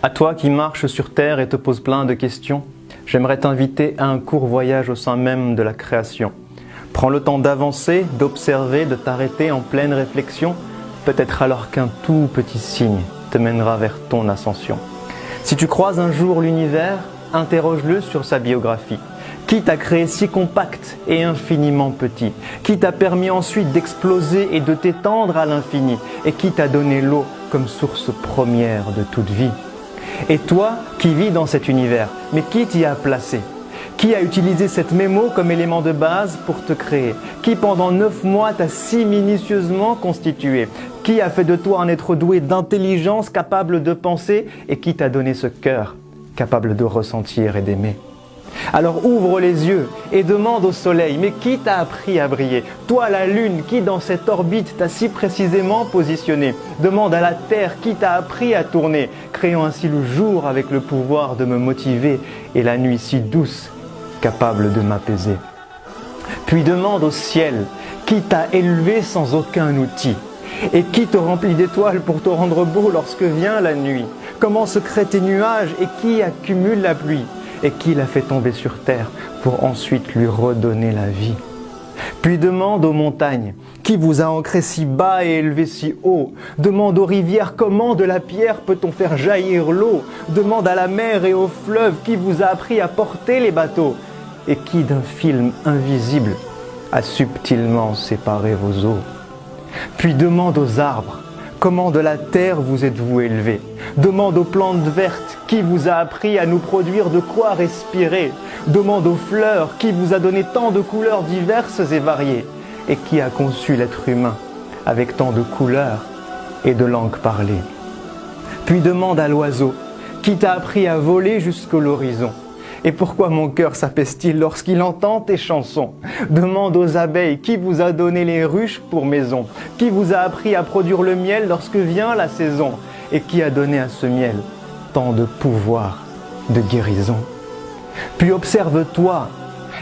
À toi qui marches sur terre et te poses plein de questions, j'aimerais t'inviter à un court voyage au sein même de la création. Prends le temps d'avancer, d'observer, de t'arrêter en pleine réflexion, peut-être alors qu'un tout petit signe te mènera vers ton ascension. Si tu croises un jour l'univers, interroge-le sur sa biographie. Qui t'a créé si compact et infiniment petit? Qui t'a permis ensuite d'exploser et de t'étendre à l'infini? Et qui t'a donné l'eau comme source première de toute vie? Et toi qui vis dans cet univers, mais qui t'y a placé? Qui a utilisé cette mémo comme élément de base pour te créer? Qui pendant 9 mois t'a si minutieusement constitué? Qui a fait de toi un être doué d'intelligence capable de penser et qui t'a donné ce cœur capable de ressentir et d'aimer? Alors ouvre les yeux et demande au soleil, mais qui t'a appris à briller? Toi la lune, qui dans cette orbite t'a si précisément positionné? Demande à la terre, qui t'a appris à tourner, créant ainsi le jour avec le pouvoir de me motiver et la nuit si douce, capable de m'apaiser. Puis demande au ciel, qui t'a élevé sans aucun outil? Et qui te remplit d'étoiles pour te rendre beau lorsque vient la nuit? Comment se créent tes nuages et qui accumule la pluie? Et qui l'a fait tomber sur terre pour ensuite lui redonner la vie? Puis demande aux montagnes, qui vous a ancré si bas et élevé si haut? Demande aux rivières, comment de la pierre peut-on faire jaillir l'eau? Demande à la mer et aux fleuves, qui vous a appris à porter les bateaux? Et qui d'un film invisible a subtilement séparé vos eaux? Puis demande aux arbres, comment de la terre vous êtes-vous élevé? Demande aux plantes vertes, qui vous a appris à nous produire de quoi respirer? Demande aux fleurs, qui vous a donné tant de couleurs diverses et variées? Et qui a conçu l'être humain avec tant de couleurs et de langues parlées? Puis demande à l'oiseau, qui t'a appris à voler jusqu'à l'horizon? Et pourquoi mon cœur s'apaise-t-il lorsqu'il entend tes chansons? Demande aux abeilles, qui vous a donné les ruches pour maison? Qui vous a appris à produire le miel lorsque vient la saison? Et qui a donné à ce miel tant de pouvoir, de guérison? Puis observe-toi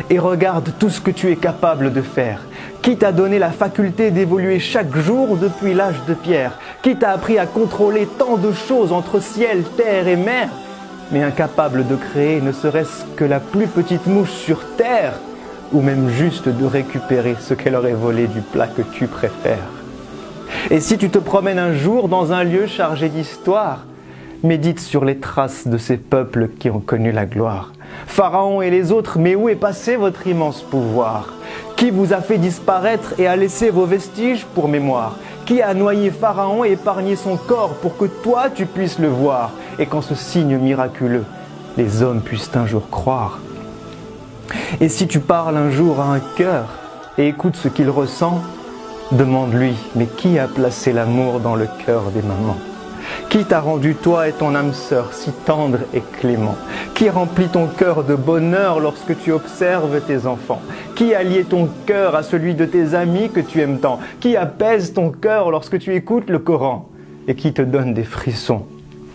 et regarde tout ce que tu es capable de faire. Qui t'a donné la faculté d'évoluer chaque jour depuis l'âge de pierre? Qui t'a appris à contrôler tant de choses entre ciel, terre et mer? Mais incapable de créer ne serait-ce que la plus petite mouche sur terre, ou même juste de récupérer ce qu'elle aurait volé du plat que tu préfères. Et si tu te promènes un jour dans un lieu chargé d'histoire, médite sur les traces de ces peuples qui ont connu la gloire. Pharaon et les autres, mais où est passé votre immense pouvoir? Qui vous a fait disparaître et a laissé vos vestiges pour mémoire? Qui a noyé Pharaon et épargné son corps pour que toi tu puisses le voir? Et qu'en ce signe miraculeux, les hommes puissent un jour croire. Et si tu parles un jour à un cœur et écoutes ce qu'il ressent, demande-lui, mais qui a placé l'amour dans le cœur des mamans? Qui t'a rendu toi et ton âme sœur si tendre et clément? Qui remplit ton cœur de bonheur lorsque tu observes tes enfants? Qui a lié ton cœur à celui de tes amis que tu aimes tant? Qui apaise ton cœur lorsque tu écoutes le Coran? Et qui te donne des frissons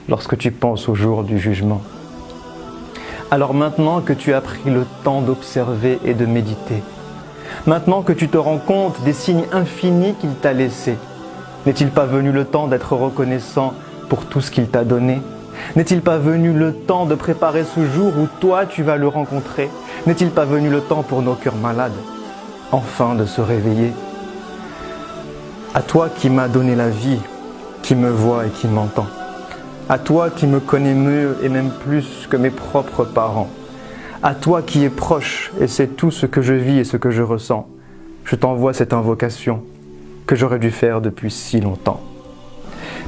lorsque tu penses au jour du jugement? Alors maintenant que tu as pris le temps d'observer et de méditer, maintenant que tu te rends compte des signes infinis qu'il t'a laissés, n'est-il pas venu le temps d'être reconnaissant pour tout ce qu'il t'a donné? N'est-il pas venu le temps de préparer ce jour où toi tu vas le rencontrer? N'est-il pas venu le temps pour nos cœurs malades, enfin de se réveiller? À toi qui m'as donné la vie, qui me vois et qui m'entend, à toi qui me connais mieux et même plus que mes propres parents, à toi qui es proche et sais tout ce que je vis et ce que je ressens, je t'envoie cette invocation que j'aurais dû faire depuis si longtemps.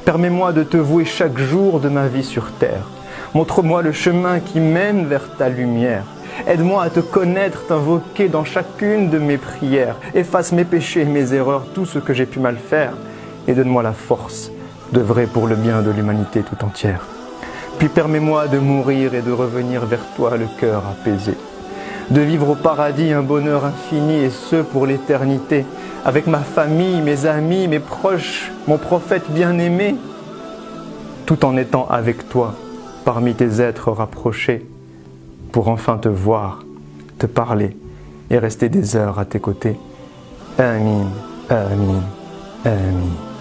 Permets-moi de te vouer chaque jour de ma vie sur terre. Montre-moi le chemin qui mène vers ta lumière. Aide-moi à te connaître, t'invoquer dans chacune de mes prières. Efface mes péchés et mes erreurs, tout ce que j'ai pu mal faire, et donne-moi la force d'œuvrer pour le bien de l'humanité tout entière. Puis permets-moi de mourir et de revenir vers toi le cœur apaisé. De vivre au paradis un bonheur infini et ce pour l'éternité, avec ma famille, mes amis, mes proches, mon prophète bien-aimé, tout en étant avec toi, parmi tes êtres rapprochés, pour enfin te voir, te parler et rester des heures à tes côtés. Amin, amin, amin.